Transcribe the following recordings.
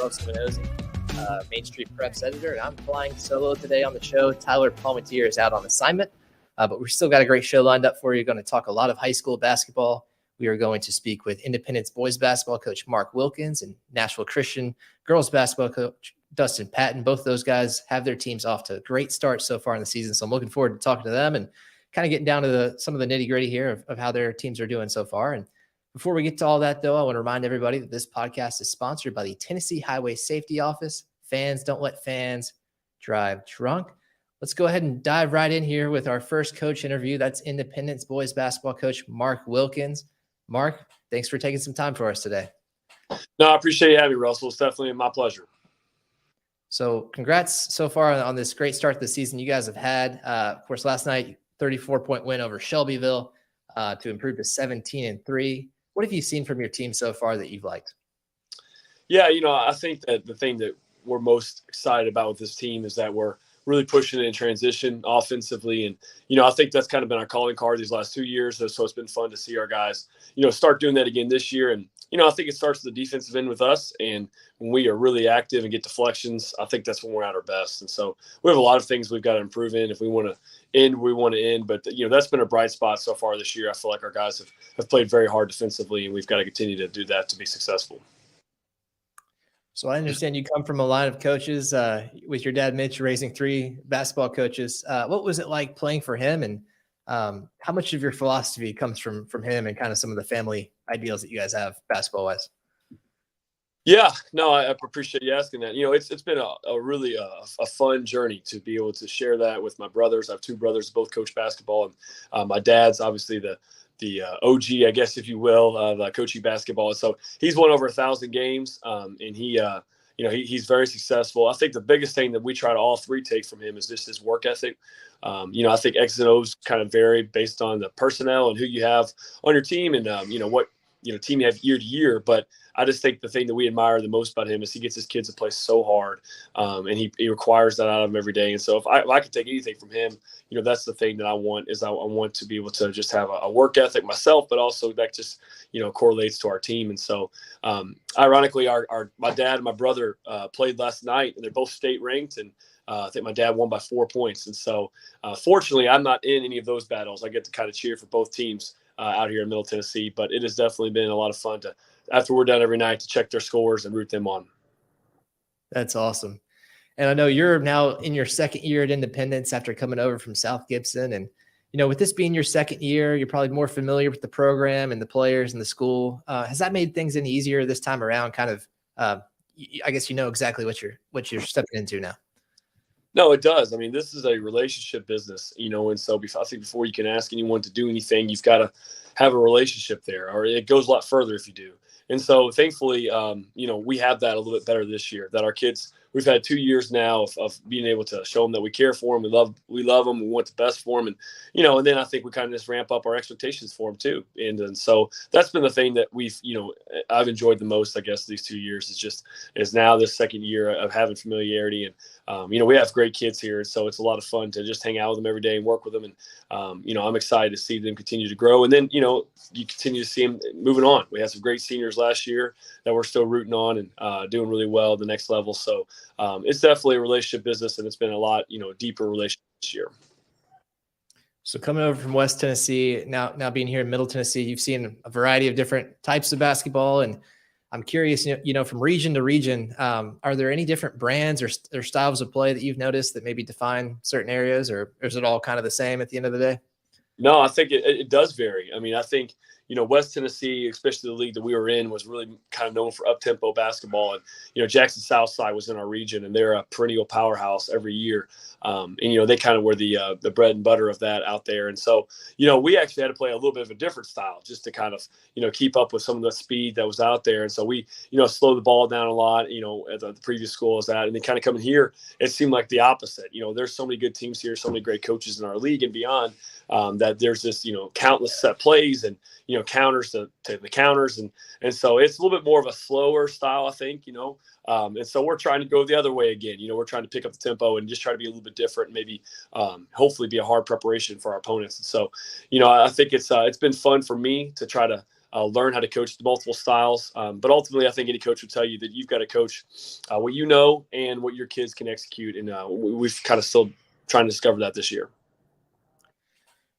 Will Spinozzi, Main Street Preps editor, and I'm flying solo today on the show. Tyler Palmatier is out on assignment, but we've still got a great show lined up for you. We're going to talk a lot of high school basketball. We are going to speak with Independence boys basketball coach Mark Wilkins and Nashville Christian girls basketball coach Dustin Patton. Both of those guys have their teams off to a great start so far in the season, so I'm looking forward to talking to them and kind of getting down to some of the nitty-gritty here of how their teams are doing so far. And before we get to all that, though, I want to remind everybody that this podcast is sponsored by the Tennessee Highway Safety Office. Fans don't let fans drive drunk. Let's go ahead and dive right in here with our first coach interview. That's Independence boys basketball coach Mark Wilkins. Mark, thanks for taking some time for us today. No, I appreciate you having me, Russell. It's definitely my pleasure. So congrats so far on this great start to the season you guys have had. Of course, last night, 34-point win over Shelbyville to improve to 17-3. What have you seen from your team so far that you've liked? Yeah, I think that the thing that we're most excited about with this team is that we're really pushing it in transition offensively. And, I think that's kind of been our calling card these last 2 years. So it's been fun to see our guys, start doing that again this year. And, I think it starts at the defensive end with us. And when we are really active and get deflections, I think that's when we're at our best. And so we have a lot of things we've got to improve in. If we want to end, we want to end. But, that's been a bright spot so far this year. I feel like our guys have played very hard defensively, and we've got to continue to do that to be successful. So I understand you come from a line of coaches with your dad, Mitch, raising 3 basketball coaches. What was it like playing for him, and how much of your philosophy comes from him and kind of some of the family ideals that you guys have basketball-wise? Yeah, no, I appreciate you asking that. It's been a really fun journey to be able to share that with my brothers. I have 2 brothers, both coach basketball, and my dad's obviously the OG, I guess, if you will, coaching basketball. So he's won over 1,000 games, and he's very successful. I think the biggest thing that we try to all 3 take from him is just his work ethic. I think X's and O's kind of vary based on the personnel and who you have on your team and, what team you have year to year. But I just think the thing that we admire the most about him is he gets his kids to play so hard, and he requires that out of them every day. And so if I could take anything from him, that's the thing that I want is I want to be able to just have a work ethic myself, but also that just, correlates to our team. And so ironically, my dad and my brother played last night, and they're both state ranked. And I think my dad won by 4 points. And so fortunately, I'm not in any of those battles. I get to kind of cheer for both teams out here in Middle Tennessee, but it has definitely been a lot of fun to, after we're done every night, to check their scores and root them on. That's awesome. And I know you're now in your second year at Independence after coming over from South Gibson. And, with this being your second year, you're probably more familiar with the program and the players and the school. Has that made things any easier this time around? Kind of, I guess exactly what you're stepping into now. No, it does. I mean, this is a relationship business, and so I think before you can ask anyone to do anything, you've got to have a relationship there, or it goes a lot further if you do. And so thankfully, we have that a little bit better this year, that our kids, we've had 2 years now of being able to show them that we care for them. We love them. We want the best for them. And then I think we kind of just ramp up our expectations for them too. And so that's been the thing that I've enjoyed the most, I guess, these 2 years is now this second year of having familiarity. And, we have great kids here. So it's a lot of fun to just hang out with them every day and work with them. And, I'm excited to see them continue to grow. And then, you continue to see them moving on. We had some great seniors last year that we're still rooting on and doing really well at the next level. So it's definitely a relationship business, and it's been a lot, deeper relationship this year. So coming over from West Tennessee, now being here in Middle Tennessee, you've seen a variety of different types of basketball. And I'm curious, from region to region, are there any different brands or styles of play that you've noticed that maybe define certain areas, or is it all kind of the same at the end of the day? No, I think it does vary. I mean, I think, West Tennessee, especially the league that we were in, was really kind of known for up-tempo basketball. And, Jackson Southside was in our region, and they're a perennial powerhouse every year. And, they kind of were the bread and butter of that out there. And so, we actually had to play a little bit of a different style just to kind of, keep up with some of the speed that was out there. And so we, slowed the ball down a lot, at the previous school as that. And then kind of coming here, it seemed like the opposite. There's so many good teams here, so many great coaches in our league and beyond, that there's this, countless set plays and, counters to the counters. And so it's a little bit more of a slower style, I think, and so we're trying to go the other way again. We're trying to pick up the tempo and just try to be a little bit different and maybe hopefully be a hard preparation for our opponents. And so, I think it's been fun for me to try to learn how to coach the multiple styles. But ultimately, I think any coach would tell you that you've got to coach what you know and what your kids can execute. And we've kind of still trying to discover that this year.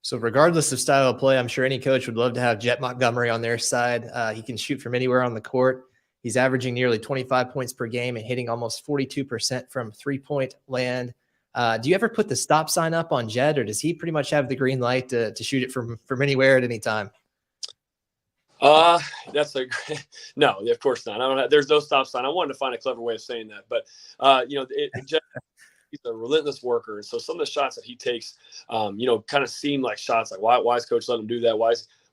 So regardless of style of play, I'm sure any coach would love to have Jet Montgomery on their side. He can shoot from anywhere on the court. He's averaging nearly 25 points per game and hitting almost 42% from three-point land. Do you ever put the stop sign up on Jet, or does he pretty much have the green light to shoot it from anywhere at any time? That's a great, no, of course not. I don't have, there's no stop sign. I wanted to find a clever way of saying that, but Jet, he's a relentless worker. And so some of the shots that he takes, kind of seem like shots like, why is coach letting him do that?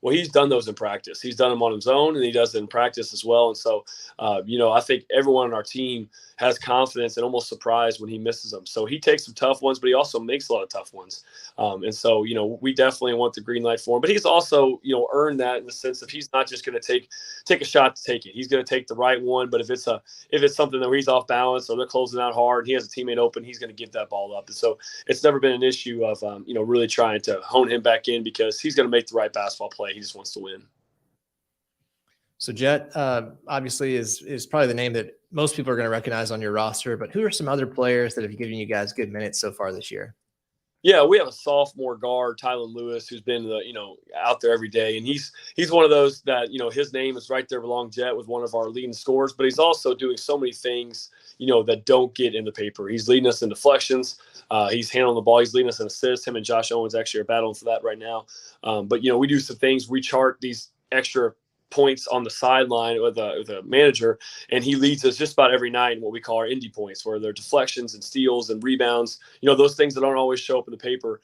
Well, he's done those in practice. He's done them on his own, and he does it in practice as well. And so, I think everyone on our team has confidence and almost surprised when he misses them. So he takes some tough ones, but he also makes a lot of tough ones. And so, we definitely want the green light for him. But he's also, earned that in the sense of he's not just going to take a shot to take it. He's going to take the right one. But if it's something that he's off balance or they're closing out hard and he has a teammate open, he's going to give that ball up. And so it's never been an issue of, really trying to hone him back in because he's going to make the right basketball play. He just wants to win. So Jet obviously is probably the name that most people are going to recognize on your roster, but who are some other players that have given you guys good minutes so far this year? Yeah, we have a sophomore guard, Tylen Lewis, who's been out there every day, and he's one of those that his name is right there along Jet with one of our leading scorers, but he's also doing so many things that don't get in the paper. He's leading us in deflections. He's handling the ball. He's leading us in assists. Him and Josh Owens actually are battling for that right now. But we do some things. We chart these extra points on the sideline with a manager, and he leads us just about every night in what we call our indie points, where they're deflections and steals and rebounds, those things that don't always show up in the paper.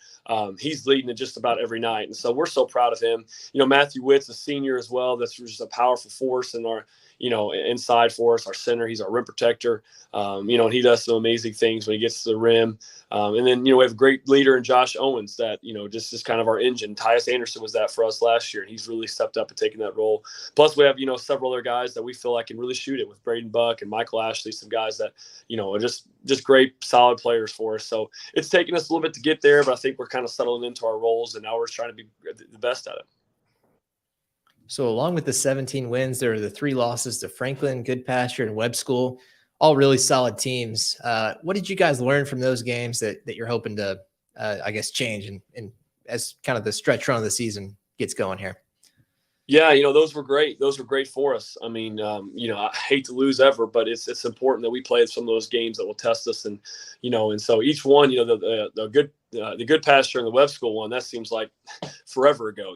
He's leading it just about every night, and so we're so proud of him. Matthew Witt's a senior as well. That's just a powerful force in our inside for us, our center. He's our rim protector. And he does some amazing things when he gets to the rim. And then, we have a great leader in Josh Owens that, just is kind of our engine. Tyus Anderson was that for us last year, and he's really stepped up and taken that role. Plus, we have, several other guys that we feel like can really shoot it with Braden Buck and Michael Ashley, some guys that, are just great, solid players for us. So it's taken us a little bit to get there, but I think we're kind of settling into our roles, and now we're trying to be the best at it. So along with the 17 wins, there are the 3 losses to Franklin, Goodpasture, and Webb School, all really solid teams. What did you guys learn from those games that you're hoping to, change and as kind of the stretch run of the season gets going here? Yeah, those were great. Those were great for us. I mean, I hate to lose ever, but it's important that we play some of those games that will test us. And, and so each one, the Goodpasture and the Webb School one, that seems like forever ago,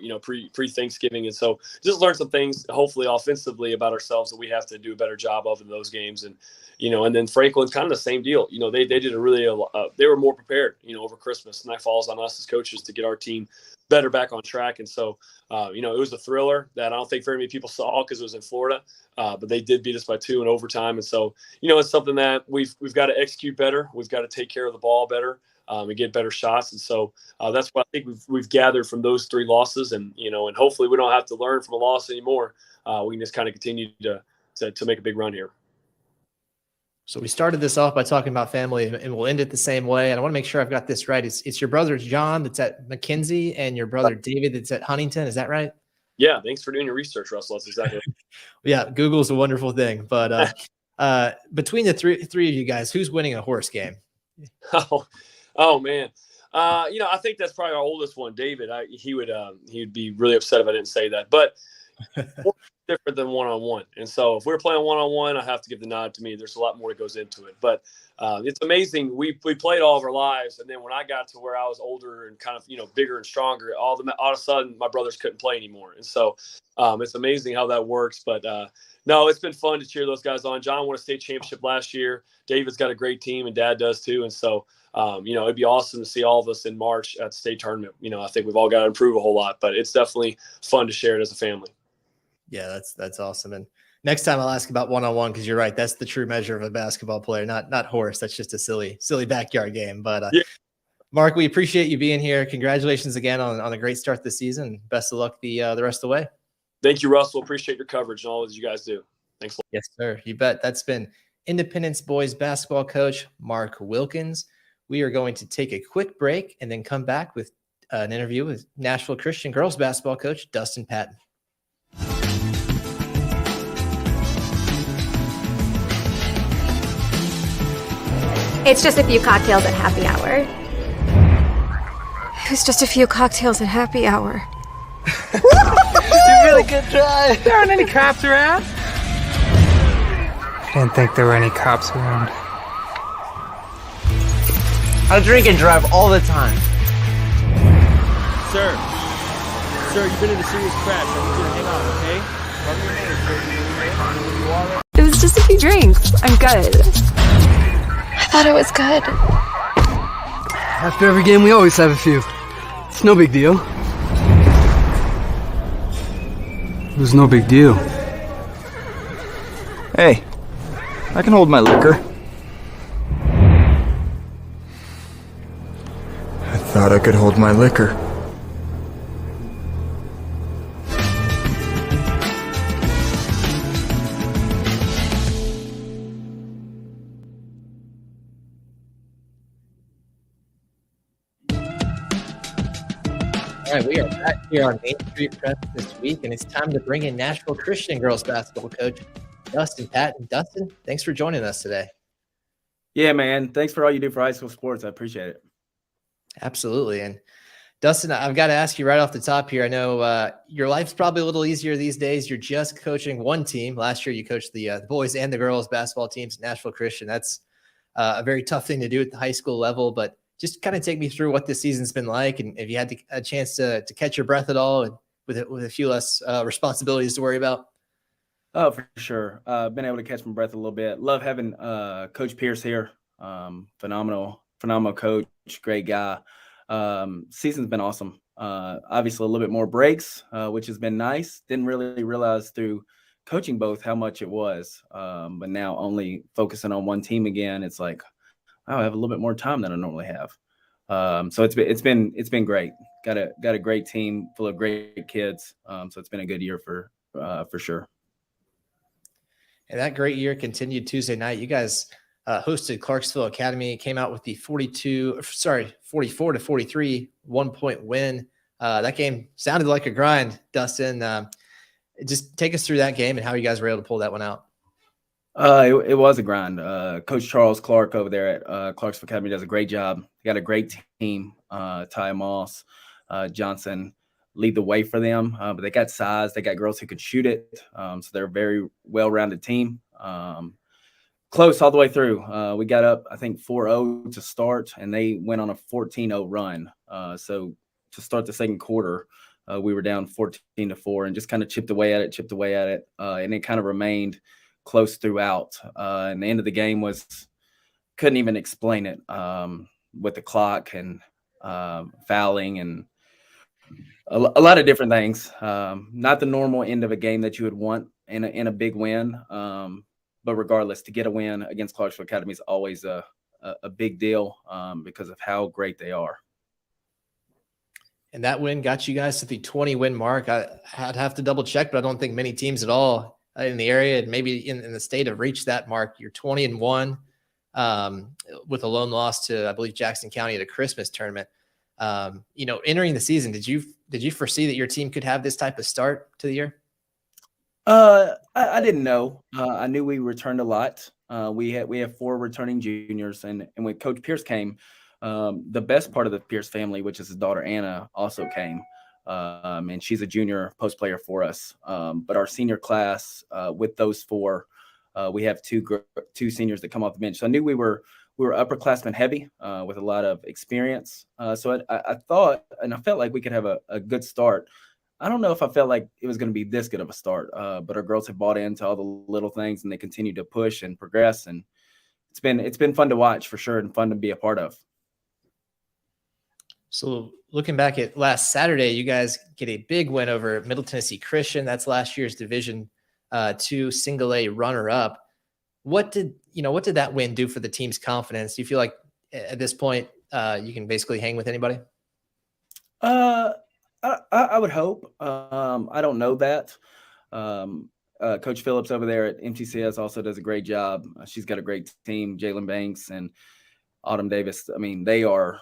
pre-Thanksgiving. And so just learn some things, hopefully offensively, about ourselves that we have to do a better job of in those games. And, and then Franklin's kind of the same deal. They did they were more prepared, over Christmas, and that falls on us as coaches to get our team better back on track. And so, it was a thriller that I don't think very many people saw because it was in Florida, but they did beat us by 2 in overtime. And so, it's something that we've got to execute better. We've got to take care of the ball better. And get better shots. And so that's what I think we've gathered from those 3 losses. And, and hopefully we don't have to learn from a loss anymore. We can just kind of continue to make a big run here. So we started this off by talking about family, and we'll end it the same way. And I want to make sure I've got this right. It's your brother, John, that's at McKenzie, and your brother, David, that's at Huntington. Is that right? Yeah. Thanks for doing your research, Russell. That's exactly right. Yeah. Google's a wonderful thing, but between the three of you guys, who's winning a horse game? Oh man. I think that's probably our oldest one, David. He would be really upset if I didn't say that, but different than one-on-one. And so if we're playing one-on-one, I have to give the nod to me. There's a lot more that goes into it, but it's amazing. We played all of our lives. And then when I got to where I was older and kind of, bigger and stronger, all of a sudden my brothers couldn't play anymore. And so it's amazing how that works. But no, it's been fun to cheer those guys on. John won a state championship last year. David's got a great team, and Dad does too. And so, it'd be awesome to see all of us in March at the state tournament. I think we've all got to improve a whole lot, but it's definitely fun to share it as a family. Yeah, that's awesome. And next time I'll ask about one-on-one, because you're right. That's the true measure of a basketball player, not horse. That's just a silly backyard game. But yeah. Mark, we appreciate you being here. Congratulations again on a great start this season. Best of luck the rest of the way. Thank you, Russell. Appreciate your coverage and all that you guys do. Thanks a lot. Yes, sir. You bet. That's been Independence boys basketball coach Mark Wilkins. We are going to take a quick break and then come back with an interview with Nashville Christian girls basketball coach Dustin Patton. It's just a few cocktails at happy hour. It was just a few cocktails at happy hour. You really good try. There aren't any cops around. I didn't think there were any cops around. I drink and drive all the time. Sir, you've been in a serious crash. I need you to hang on, okay? Rub your hands, sir. It was just a few drinks. I'm good. I thought it was good. After every game, we always have a few. It's no big deal. It was no big deal. Hey, I can hold my liquor. I thought I could hold my liquor. All right, we are back here on Main Street Prep this week, and it's time to bring in Nashville Christian girls basketball coach Dustin Patton. Dustin, thanks for joining us today. Yeah, man. Thanks for all you do for high school sports. I appreciate it. Absolutely. And Dustin, I've got to ask you right off the top here. I know your life's probably a little easier these days. You're just coaching one team. Last year, you coached the boys and the girls basketball teams at Nashville Christian. That's a very tough thing to do at the high school level, but just kind of take me through what this season's been like, and if you had a chance to catch your breath at all, and with a few less responsibilities to worry about. Oh, for sure. Been able to catch my breath a little bit. Love having Coach Pierce here. Phenomenal coach, great guy. Season's been awesome. Obviously a little bit more breaks, which has been nice. Didn't really realize through coaching both how much it was. But now only focusing on one team again, it's like, wow, I have a little bit more time than I normally have. So it's been great. Got a great team full of great kids. So it's been a good year for sure. And that great year continued Tuesday night. You guys hosted Clarksville Academy, came out with the 44-43 1-point win. That game sounded like a grind, Dustin. Just take us through that game and how you guys were able to pull that one out. It was a grind. Coach Charles Clark over there at Clarksville Academy does a great job. They got a great team. Ty Moss, Johnson lead the way for them. But they got size. They got girls who can shoot it. So they're a very well-rounded team. Close all the way through. We got up, I think, 4-0 to start, and they went on a 14-0 run. So to start the second quarter, we were down 14-4 and just kind of chipped away at it. And it kind of remained close throughout. And the end of the game couldn't even explain it with the clock and fouling and a lot of different things. Not the normal end of a game that you would want in a big win. But regardless, to get a win against Clarksville Academy is always a big deal because of how great they are. And that win got you guys to the 20-win mark. I'd have to double check, but I don't think many teams at all in the area and maybe in the state have reached that mark. You're 20-1 with a lone loss to, I believe, Jackson County at a Christmas tournament. Entering the season, did you foresee that your team could have this type of start to the year? I didn't know. I knew we returned a lot. We have 4 returning juniors, and when Coach Pierce came, the best part of the Pierce family, which is his daughter Anna, also came. And she's a junior post player for us. But our senior class, with those 4, we have two seniors that come off the bench. So I knew we were upperclassmen heavy with a lot of experience. So I thought, and I felt like we could have a good start. I don't know if I felt like it was going to be this good of a start, but our girls have bought into all the little things, and they continue to push and progress. And it's been fun to watch for sure, and fun to be a part of. So looking back at last Saturday, you guys get a big win over Middle Tennessee Christian. That's last year's Division II Single A runner-up. What did that win do for the team's confidence? Do you feel like at this point you can basically hang with anybody? I would hope. I don't know that. Coach Phillips over there at MTCS also does a great job. She's got a great team. Jalen Banks and Autumn Davis. I mean, they are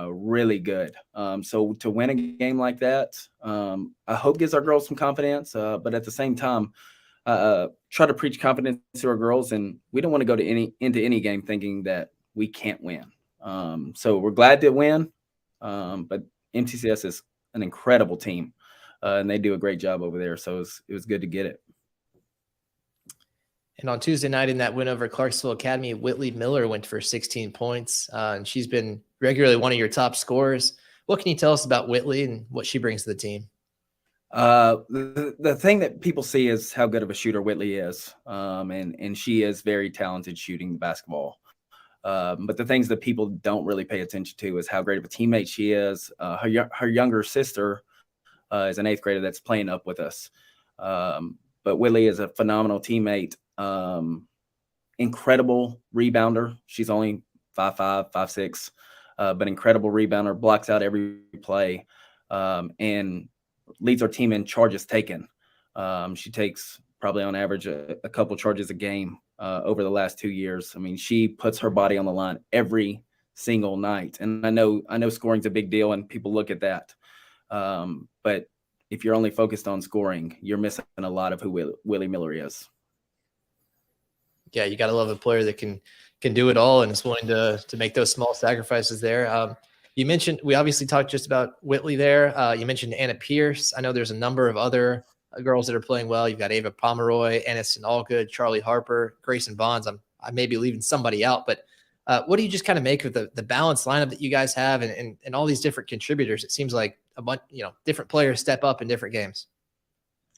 really good. So to win a game like that, I hope gives our girls some confidence. But at the same time, try to preach confidence to our girls, and we don't want to go into any game thinking that we can't win. So we're glad to win, but MTCS is an incredible team, and they do a great job over there. So it was good to get it. And on Tuesday night in that win over Clarksville Academy, Whitley Miller went for 16 points, and she's been regularly one of your top scorers. What can you tell us about Whitley and what she brings to the team? The thing that people see is how good of a shooter Whitley is, and she is very talented shooting the basketball. But the things that people don't really pay attention to is how great of a teammate she is. Her younger sister is an 8th grader that's playing up with us. But Whitley is a phenomenal teammate. Incredible rebounder. She's only 5'5", 5'6", but incredible rebounder, blocks out every play, and leads our team in charges taken. She takes probably on average a couple charges a game over the last 2 years. I mean, she puts her body on the line every single night. And I know scoring's a big deal and people look at that. But if you're only focused on scoring, you're missing a lot of who Whitley Miller is. Yeah, you got to love a player that can do it all and is willing to make those small sacrifices there. You mentioned, we obviously talked just about Whitley there. You mentioned Anna Pierce. I know there's a number of other girls that are playing well. You've got Ava Pomeroy, Aniston Allgood, Charlie Harper, Grayson Bonds. I may be leaving somebody out, but what do you just kind of make of the balanced lineup that you guys have and all these different contributors? It seems like a bunch, different players step up in different games.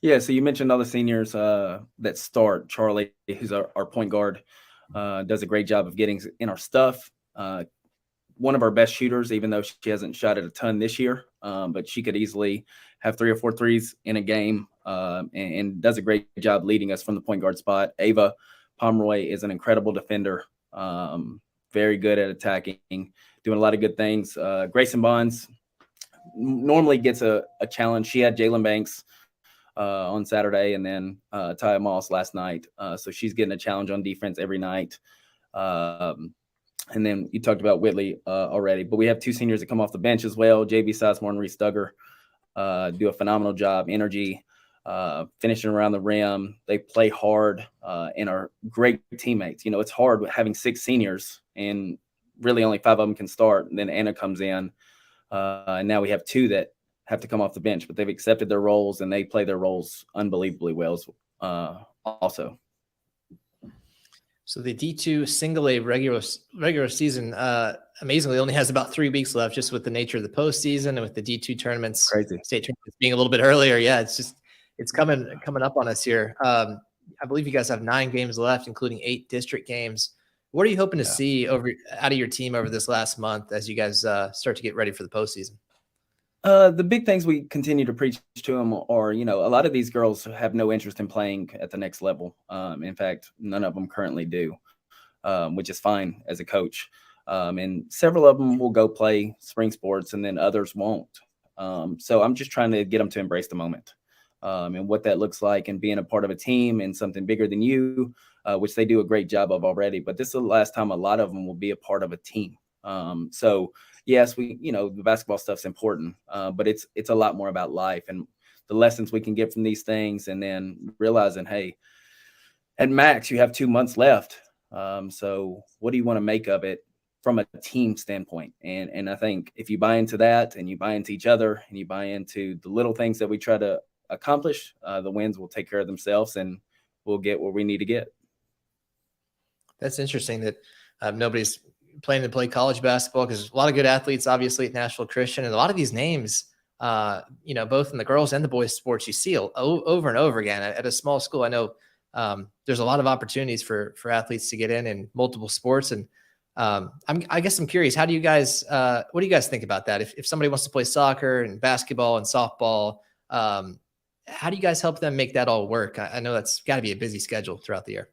Yeah, so you mentioned all the seniors that start. Charlie, who's our point guard, does a great job of getting in our stuff. One of our best shooters, even though she hasn't shot it a ton this year, but she could easily have 3 or 4 threes in a game, and does a great job leading us from the point guard spot. Ava Pomeroy is an incredible defender, very good at attacking, doing a lot of good things. Grayson Bonds normally gets a challenge. She had Jalen Banks on Saturday, and then Taya Moss last night. So she's getting a challenge on defense every night. And then you talked about Whitley already, but we have 2 seniors that come off the bench as well. JB Sizemore and Reese Duggar do a phenomenal job. Energy, finishing around the rim. They play hard and are great teammates. It's hard having 6 seniors and really only 5 of them can start. And then Anna comes in, and now we have 2 that have to come off the bench, but they've accepted their roles and they play their roles unbelievably well also. So the D2 single A regular season, amazingly only has about 3 weeks left, just with the nature of the postseason and with the D2 tournaments, crazy state tournaments being a little bit earlier. Yeah, it's coming up on us here. I believe you guys have 9 games left, including 8 district games. What are you hoping to see out of your team over this last month as you guys start to get ready for the postseason? The big things we continue to preach to them are, a lot of these girls have no interest in playing at the next level. In fact, none of them currently do, which is fine as a coach. And several of them will go play spring sports and then others won't. So I'm just trying to get them to embrace the moment and what that looks like and being a part of a team and something bigger than you, which they do a great job of already. But this is the last time a lot of them will be a part of a team. So yes, the basketball stuff's important, but it's a lot more about life and the lessons we can get from these things. And then realizing, hey, at max, you have 2 months left. So what do you want to make of it from a team standpoint? And I think if you buy into that and you buy into each other and you buy into the little things that we try to accomplish, the wins will take care of themselves and we'll get where we need to get. That's interesting that nobody's planning to play college basketball, because a lot of good athletes, obviously, at Nashville Christian, and a lot of these names, both in the girls and the boys sports, you see over and over again at a small school. I know there's a lot of opportunities for athletes to get in multiple sports. And I guess I'm curious, how do you guys, what do you guys think about that? If somebody wants to play soccer and basketball and softball, how do you guys help them make that all work? I know that's got to be a busy schedule throughout the year.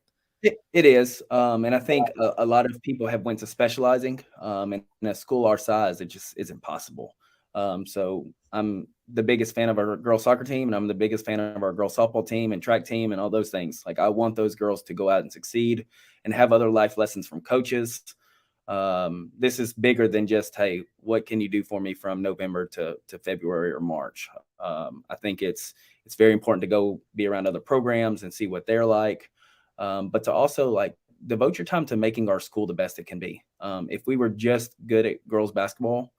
It is. And I think a lot of people have went to specializing. And in a school our size, it just isn't possible. So I'm the biggest fan of our girls soccer team, and I'm the biggest fan of our girls softball team and track team and all those things. Like, I want those girls to go out and succeed and have other life lessons from coaches. This is bigger than just, hey, what can you do for me from November to February or March? I think it's very important to go be around other programs and see what they're like. But to also devote your time to making our school the best it can be. If we were just good at girls basketball,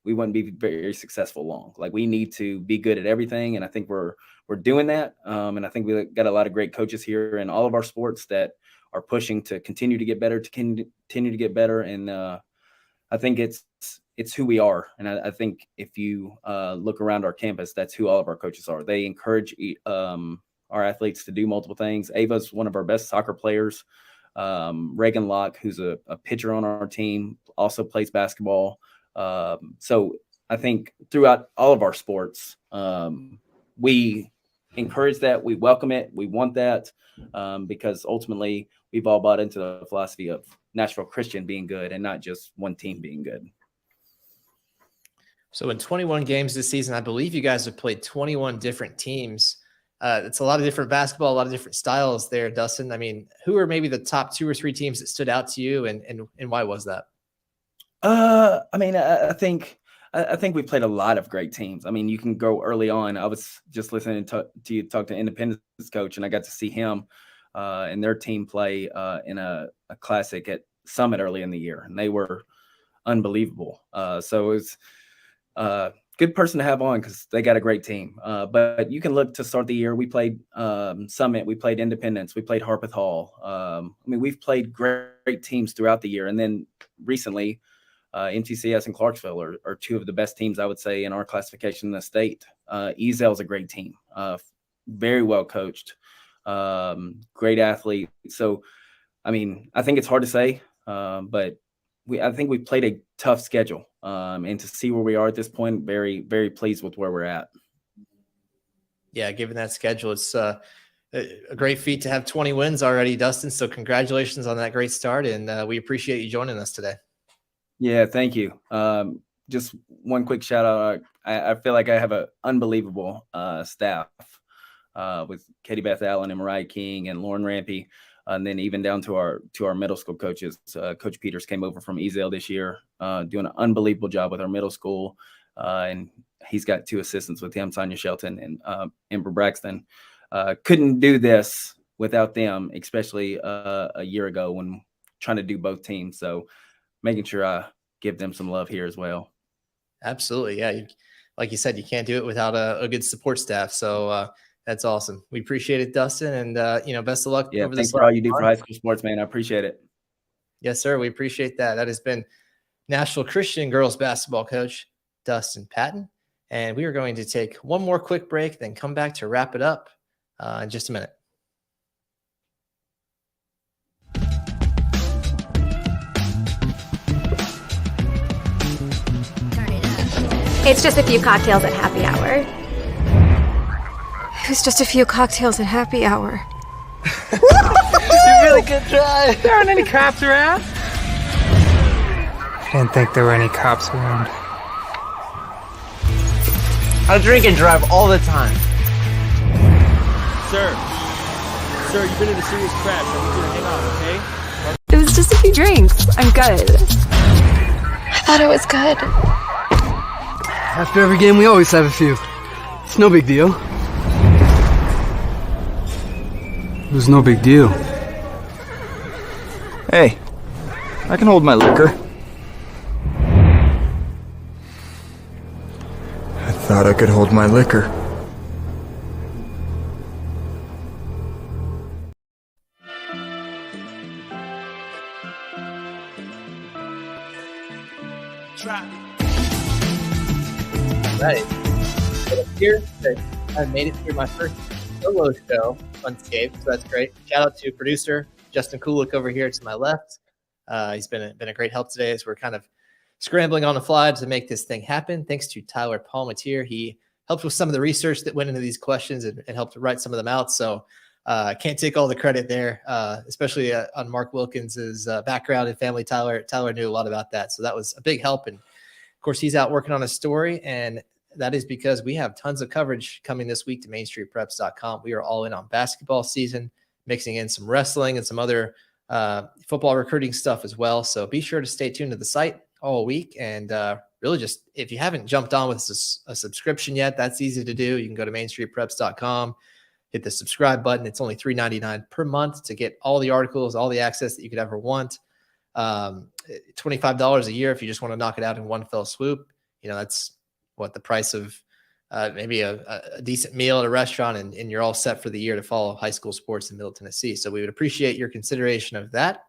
we wouldn't be very successful long. Like, we need to be good at everything, and I think we're doing that. And I think we got a lot of great coaches here in all of our sports that are pushing to continue to get better, And I think it's who we are. And I think if you look around our campus, that's who all of our coaches are. They encourage our athletes to do multiple things. Ava's one of our best soccer players. Reagan Locke, who's a pitcher on our team, also plays basketball. So I think throughout all of our sports, we encourage that, we welcome it, we want that, because ultimately we've all bought into the philosophy of Nashville Christian being good and not just one team being good. So in 21 games this season, I believe you guys have played 21 different teams. It's a lot of different basketball, a lot of different styles there, Dustin. I mean, who are maybe the top 2 or 3 teams that stood out to you, and why was that? I think we played a lot of great teams. I mean, you can go early on. I was just listening to you talk to Independence coach, and I got to see him and their team play in a classic at Summit early in the year, and they were unbelievable. So it was good person to have on because they got a great team. But you can look to start the year. We played Summit, we played Independence, we played Harpeth Hall. We've played great teams throughout the year, and then recently, MTCS and Clarksville are 2 of the best teams, I would say, in our classification in the state. Ezell is a great team, very well coached, great athlete. So, I think it's hard to say, but I think we played a tough schedule, and to see where we are at this point, very, very pleased with where we're at. Yeah, given that schedule, it's a great feat to have 20 wins already, Dustin. So congratulations on that great start, and we appreciate you joining us today. Yeah, thank you. Just one quick shout out. I feel like I have an unbelievable staff with Katie Beth Allen and Mariah King and Lauren Rampy, and then even down to our middle school coaches. Coach Peters came over from Ezell this year, doing an unbelievable job with our middle school, and he's got 2 assistants with him, Sonia Shelton and Amber Braxton. Couldn't do this without them, especially a year ago when trying to do both teams. So making sure I give them some love here as well. Absolutely. Yeah. Like you said, you can't do it without a good support staff. So that's awesome. We appreciate it, Dustin. And, best of luck. Yeah, thanks for all you do for high school sports, man. I appreciate it. Yes, sir. We appreciate that. That has been Nashville Christian girls basketball coach, Dustin Patton. And we are going to take one more quick break, then come back to wrap it up in just a minute. It's just a few cocktails at happy hour. It was just a few cocktails at happy hour. You really good drive. There aren't any cops around. I didn't think there were any cops around. I drink and drive all the time. Sir, you've been in a serious crash. I need you to hang on, okay? It was just a few drinks. I'm good. I thought it was good. After every game, we always have a few. It's no big deal. It was no big deal. Hey, I can hold my liquor. I thought I could hold my liquor. Right. It appears that I made it through my first solo show unscathed, so that's great. Shout out to producer Justin Kulik over here to my left. He's been a great help today as we're kind of scrambling on the fly to make this thing happen. Thanks to Tyler Palmatier. He helped with some of the research that went into these questions and helped to write some of them out. So I can't take all the credit there, especially on Mark Wilkins's background and family. Tyler knew a lot about that. So that was a big help. And of course, he's out working on a story, and that is because we have tons of coverage coming this week to MainStreetPreps.com. We are all in on basketball season, mixing in some wrestling and some other football recruiting stuff as well. So be sure to stay tuned to the site all week. And really just, if you haven't jumped on with a subscription yet, that's easy to do. You can go to MainStreetPreps.com, hit the subscribe button. It's only $3.99 per month to get all the articles, all the access that you could ever want. $25 a year if you just want to knock it out in one fell swoop. That's what the price of maybe a decent meal at a restaurant, and you're all set for the year to follow high school sports in Middle Tennessee. So we would appreciate your consideration of that.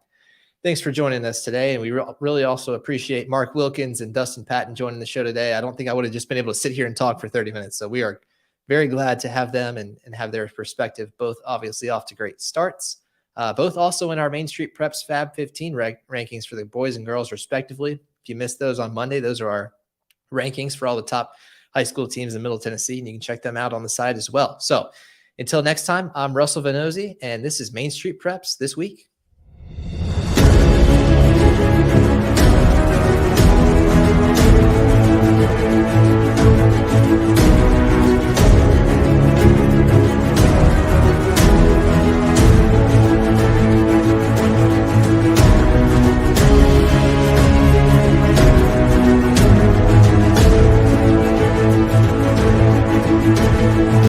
Thanks for joining us today. And we really also appreciate Mark Wilkins and Dustin Patton joining the show today. I don't think I would have just been able to sit here and talk for 30 minutes. So we are very glad to have them and have their perspective, both obviously off to great starts, both also in our Main Street Preps Fab 15 rankings for the boys and girls respectively. If you missed those on Monday, those are our rankings for all the top high school teams in Middle Tennessee, and you can check them out on the site as well. So until next time, I'm Russell Venozzi, and this is Main Street Preps This Week.